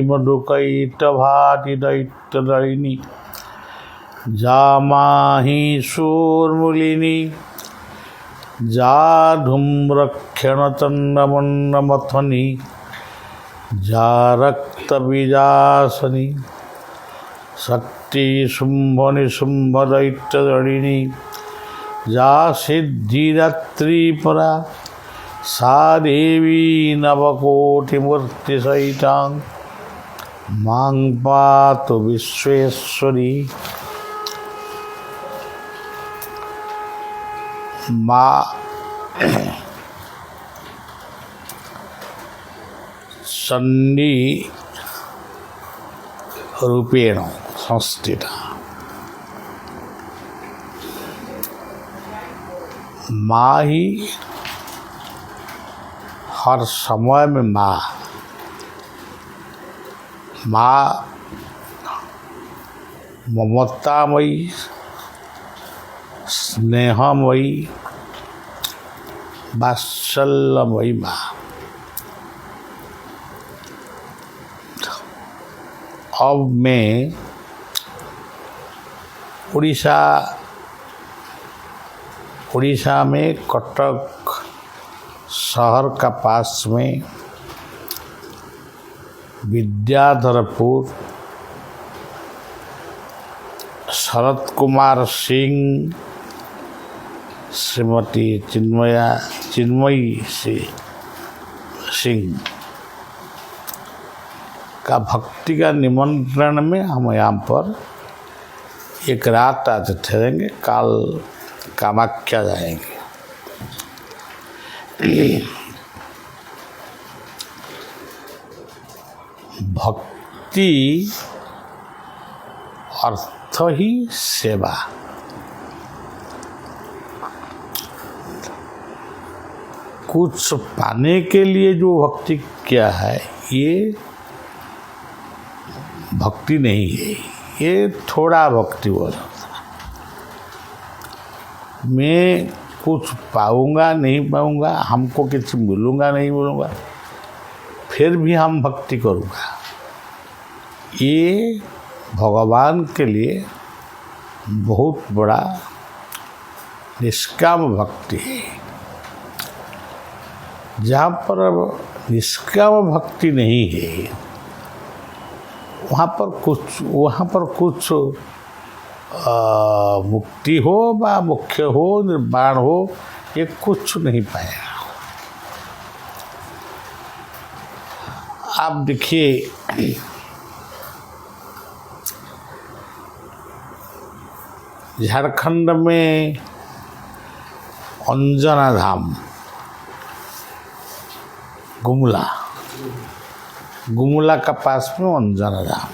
मधुकैटभाति दैत्यदयिनी जामाहि शूर्मुलिनी जा धूम्रक्षणचण्डमुण्डमथनी जा रक्तबीजासनी शक्ति शुम्भनिशुम्भदैत्यदयिनी जा सिद्धिदात्रीपरा सा देवी नवकोटिमूर्तिसहितां मां पातु विश्वेश्वरी। माँ चंडी रूपेण संस्थिता माँ ही हर समय में माँ ममतामयी स्नेहमयी वात्सल्यमयी माँ। अब मैं उड़ीसा में कटक शहर का पास में विद्याधरपुर शरत कुमार सिंह श्रीमती चिन्मयी सिंह का भक्ति का निमंत्रण में हम यहाँ पर एक रात आज ठहरेंगे, काल कामाख्या जाएंगे। भक्ति अर्थ ही सेवा। कुछ पाने के लिए जो भक्ति किया है ये भक्ति नहीं है, ये थोड़ा भक्ति हो जाता। मैं कुछ पाऊंगा नहीं पाऊंगा, हमको किसी मिलूंगा नहीं मिलूंगा, फिर भी हम भक्ति करूँगा, ये भगवान के लिए बहुत बड़ा निष्काम भक्ति है। जहाँ पर निष्काम भक्ति नहीं है वहाँ पर कुछ मुक्ति हो व मुख्य हो निर्वाण हो, ये कुछ नहीं पाया। आप देखिए झारखंड में अंजना धाम गुमला का पास में अंजना धाम,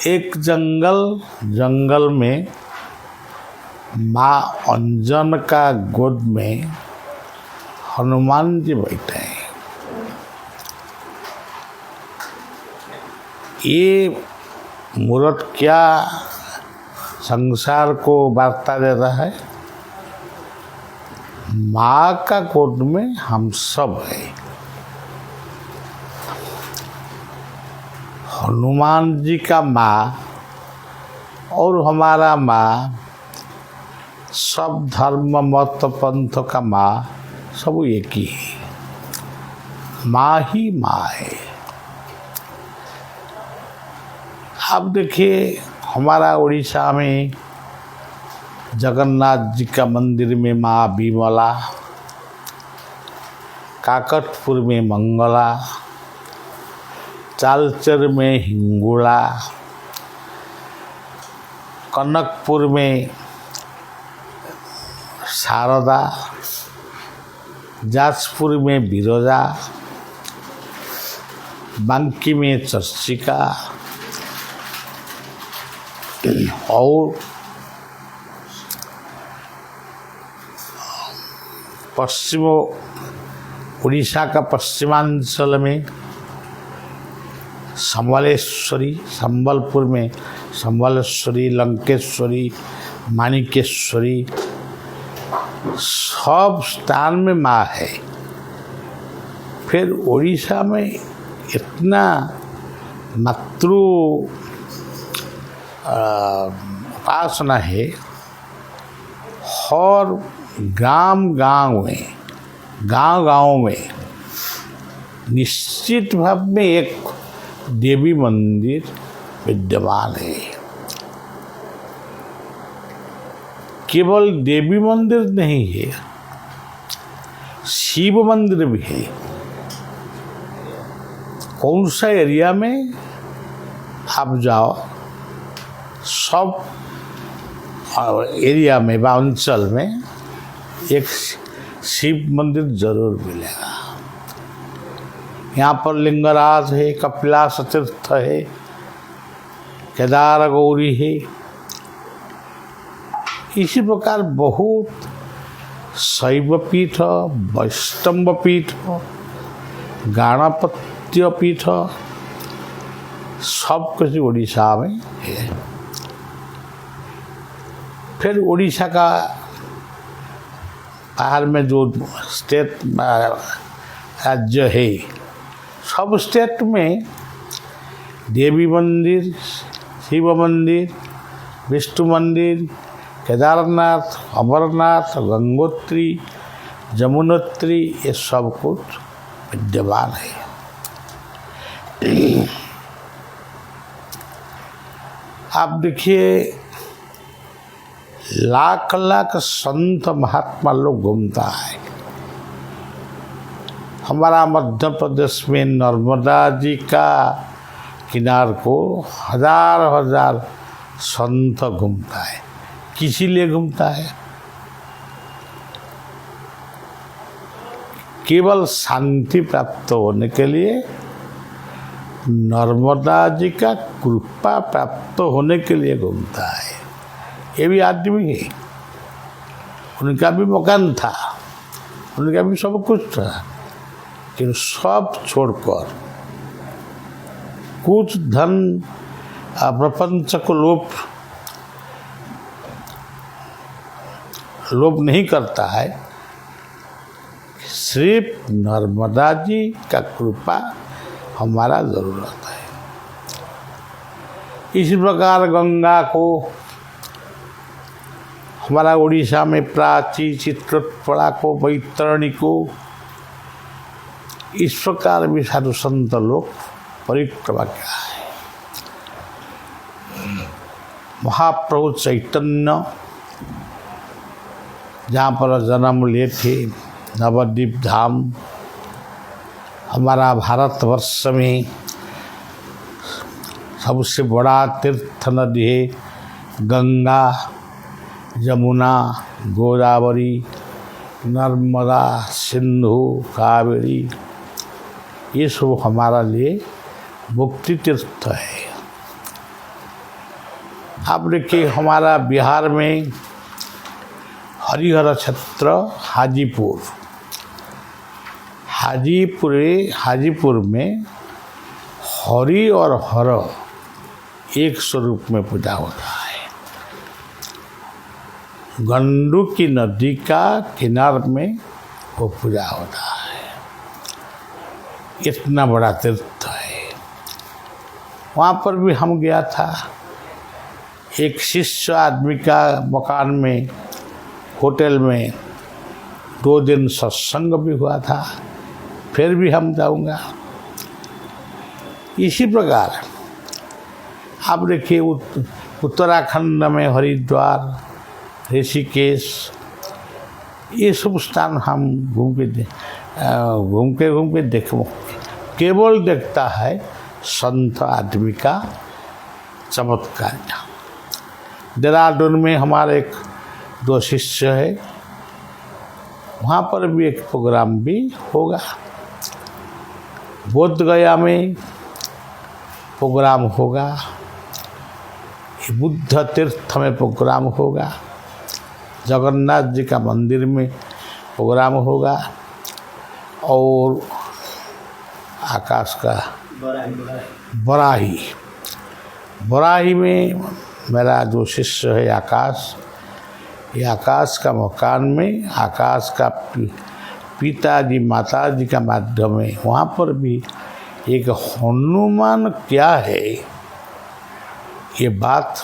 एक जंगल में माँ अंजन का गोद में हनुमान जी बैठे हैं। ये मूर्त क्या संसार को वार्ता दे रहा है? माँ का गोद में हम सब हैं। हनुमान जी का माँ और हमारा माँ, सब धर्म मत पंथ का माँ सब एक ही है। माँ ही माँ है। अब देखिए हमारा उड़ीसा में जगन्नाथ जी का मंदिर में माँ विमला, काकटपुर में मंगला, चालचर में हिंगोला, कनकपुर में शारदा, जाजपुर में बिरोजा, बांकी में चर्चिका और पश्चिम उड़ीसा का पश्चिमांचल में समलेश्वरी, संबलपुर में समलेश्वरी, लंकेश्वरी, माणिकेश्वरी, सब स्थान में माँ है। फिर उड़ीसा में इतना मातृ उपासना है। हर गांव में निश्चित भाव में एक देवी मंदिर विद्यमान है। केवल देवी मंदिर नहीं है, शिव मंदिर भी है। कौन सा एरिया में आप जाओ, सब एरिया में व अंचल में एक शिव मंदिर जरूर मिलेगा। यहाँ पर लिंगराज है, कपिलाश तीर्थ है, केदार गौरी है। इसी प्रकार बहुत शैव पीठ, वैष्णव पीठ, गणपत्य पीठ सब कुछ उड़ीसा में है। फिर उड़ीसा का बाहर में जो स्टेट राज्य है, सब स्टेट में देवी मंदिर, शिव मंदिर, विष्णु मंदिर, केदारनाथ, अमरनाथ, गंगोत्री, जमुनोत्री, ये सब कुछ विद्यमान है। आप देखिए, लाख लाख संत महात्मा लोग घूमता है। हमारा मध्य प्रदेश में नर्मदा जी का किनार को हजार हजार संत घूमता है। किसी लिए घूमता है? केवल शांति प्राप्त होने के लिए, नर्मदा जी का कृपा प्राप्त होने के लिए घूमता है। ये भी आदमी है, उनका भी मकान था, उनका भी सब कुछ था, लेकिन सब छोड़कर कुछ धन प्रपंच को लोभ नहीं करता है। सिर्फ नर्मदा जी का कृपा हमारा जरूरत है। इसी प्रकार गंगा को हमारा उड़ीसा में प्राची, चित्रकूट को, बैतरणी को, इस प्रकार भी साधु संत लोग परिक्रमा किया है। महाप्रभु चैतन्य जहाँ पर जन्म लिए थे, नवद्वीप धाम, हमारा भारतवर्ष में सबसे बड़ा तीर्थ नदी है गंगा, यमुना, गोदावरी, नर्मदा, सिंधु, कावेरी। ये सब हमारा लिए मुक्ति तीर्थ है। आप देखिए, हमारा बिहार में हरिहर क्षेत्र हाजीपुर में हरि और हर एक स्वरूप में पूजा होता है। गंडकी नदी का किनार में वो पूजा होता है। इतना बड़ा तीर्थ है। वहाँ पर भी हम गया था। एक शिष्य आदमी का मकान में, होटल में 2 दिन सत्संग भी हुआ था। फिर भी हम जाऊंगा। इसी प्रकार आप देखिए, उत्तराखंड में हरिद्वार, ऋषिकेश, ये सब स्थान हम घूम के देख केवल देखता है संत आदमी का चमत्कार। देहरादून में हमारे 2 शिष्य है, वहाँ पर भी एक प्रोग्राम भी होगा। बोध गया में प्रोग्राम होगा, बुद्ध तीर्थ में प्रोग्राम होगा, जगन्नाथ जी का मंदिर में प्रोग्राम होगा, और आकाश का बराही में मेरा जो शिष्य है आकाश, ये आकाश का मकान में आकाश का पिताजी माताजी का माध्यम है, वहाँ पर भी एक हनुमान क्या है, ये बात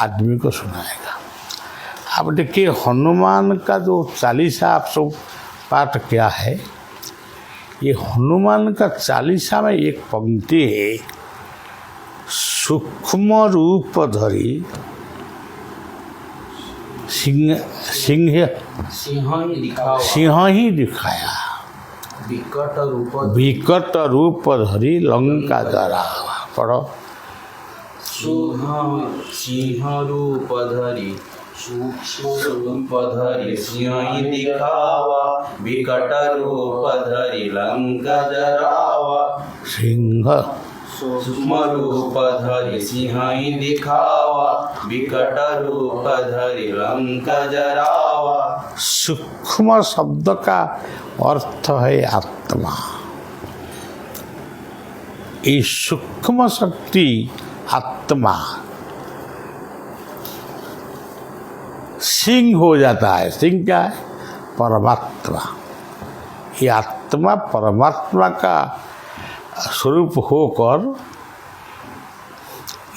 आदमी को सुनाएगा। अब देखिए हनुमान का जो चालीसा आप सब पाठ क्या है, ये हनुमान का चालीसा में एक पंक्ति है, सूक्ष्म रूप धरी सिंह ही दिखाया, विकट रूप धरी लंका जरा। पढ़ो। सिंह रूप धरी सूक्ष्म रूप धरी सिंह ही दिखावा, विकट रूप धरी लंका जरावा। सिंह सूक्ष्म रूप धरि सिंह ही दिखावा, विकट रूप धरि लंका जरावा। सूक्ष्म शब्द का अर्थ है आत्मा। ये सूक्ष्म शक्ति आत्मा सिंह हो जाता है। सिंह क्या है? परमात्मा। ये आत्मा परमात्मा का स्वरूप होकर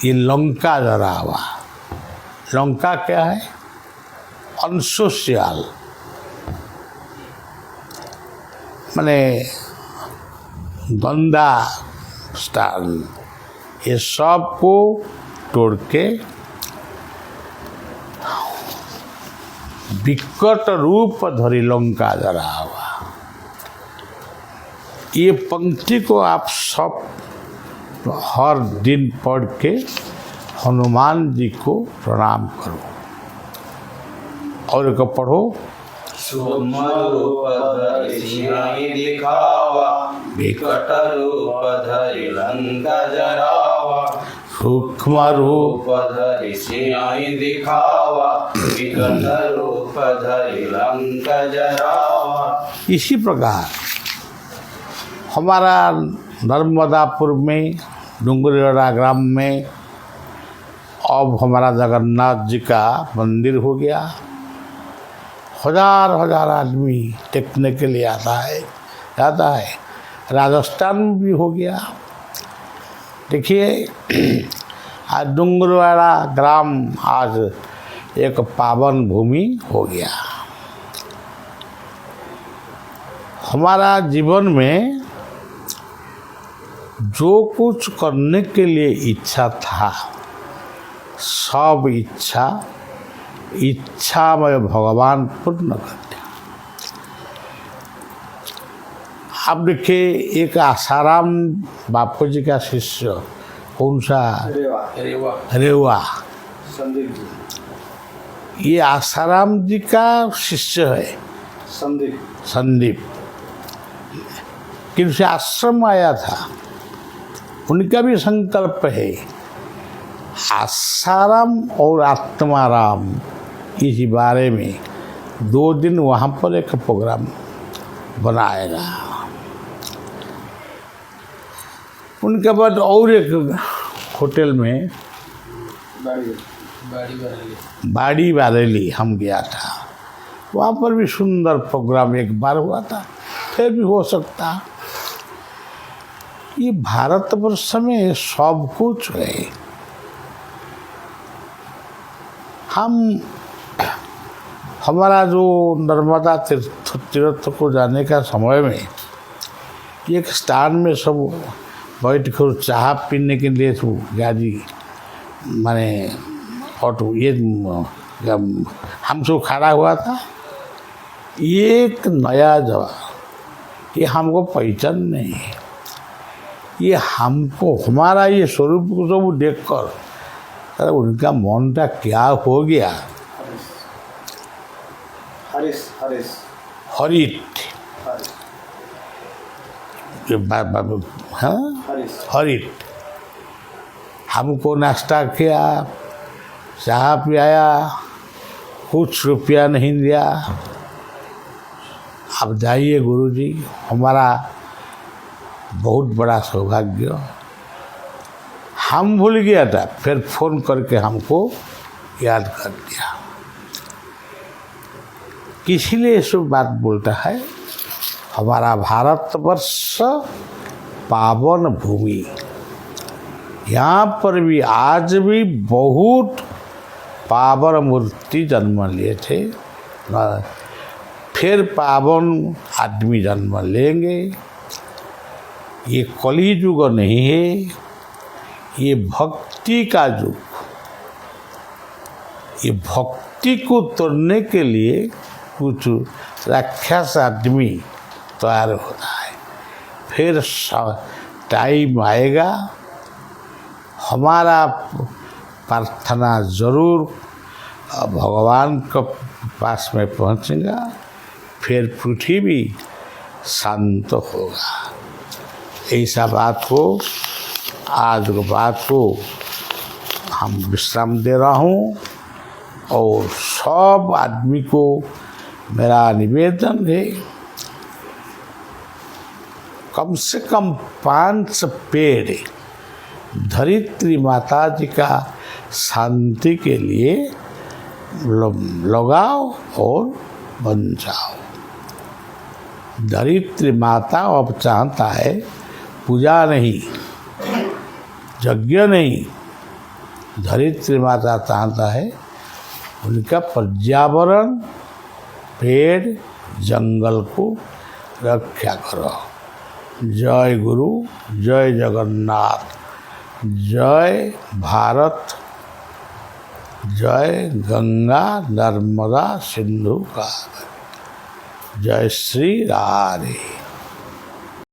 ये लंका जरा हुआ। लंका क्या है? अनसोशियल, माने गंदा स्थान, ये सब को तोड़ के विकट रूप धरी लंका जरा हुआ। ये पंक्ति को आप सब हर दिन पढ़ के हनुमान जी को प्रणाम करो। और एक पढ़ो, सूक्ष्म रूप धरि सिंह ही दिखावा, विकट रूप धरि लंका जरावा। सूक्ष्म रूप धरि सिंह ही दिखावा, विकट रूप धरि लंका जरावा। इसी प्रकार हमारा नर्मदापुर में डूंगरगढ़ा ग्राम में अब हमारा जगन्नाथ जी का मंदिर हो गया। हजार हजार आदमी देखने के लिए आता है। राजस्थान में भी हो गया। देखिए आज डूंगरगढ़ा ग्राम आज एक पावन भूमि हो गया। हमारा जीवन में जो कुछ करने के लिए इच्छा था, सब इच्छा में भगवान पूर्ण कर दिया। अब देखिए एक आसाराम बापू जी का शिष्य, कौन सा? रेवा। ये आसाराम जी का शिष्य है संदीप। किसी आश्रम आया था, उनका भी संकल्प है आसाराम और आत्माराम, इस बारे में 2 दिन वहाँ पर एक प्रोग्राम बनाएगा। उनके बाद और एक होटल में बाड़ी बरेली हम गया था, वहाँ पर भी सुंदर प्रोग्राम एक बार हुआ था, फिर भी हो सकता। ये भारतवर्ष में सब कुछ है। हमारा जो नर्मदा तीर्थ को जाने का समय में एक स्थान में सब बैठ कर चाह पीने के लिए गाड़ी माने ऑटो ये हम सब खड़ा हुआ था। एक नया जवान, ये हमको पहचान नहीं है, ये हमको हमारा ये स्वरूप को सब देख कर उनका मनटा क्या हो गया। हरित हमको नाश्ता किया, चाह पिलाया, कुछ रुपया नहीं दिया। अब जाइए गुरुजी, हमारा बहुत बड़ा सौभाग्य। हम भूल गया था, फिर फोन करके हमको याद कर दिया। किसी लिए सब बात बोलता है, हमारा भारतवर्ष पावन भूमि, यहाँ पर भी आज भी बहुत पावन मूर्ति जन्म लिए थे, फिर पावन आदमी जन्म लेंगे। ये कली युग नहीं है, ये भक्ति का युग। ये भक्ति को तोड़ने के लिए कुछ राक्षस आदमी तैयार होता है। फिर टाइम आएगा, हमारा प्रार्थना जरूर भगवान के पास में पहुंचेगा, फिर पृथ्वी शांत होगा। ऐसा बात को, आज को बात को हम विश्राम दे रहा हूँ। और सब आदमी को मेरा निवेदन है, कम से कम 5 पेड़ धरित्री माता जी का शांति के लिए लगाओ और बन जाओ। धरित्री माता अब चाहता है पूजा नहीं, यज्ञ नहीं, धरित्री माता चाहता है उनका पर्यावरण, पेड़, जंगल को रक्षा करो। जय गुरु, जय जगन्नाथ, जय भारत, जय गंगा नर्मदा सिंधु का, जय श्री राधे।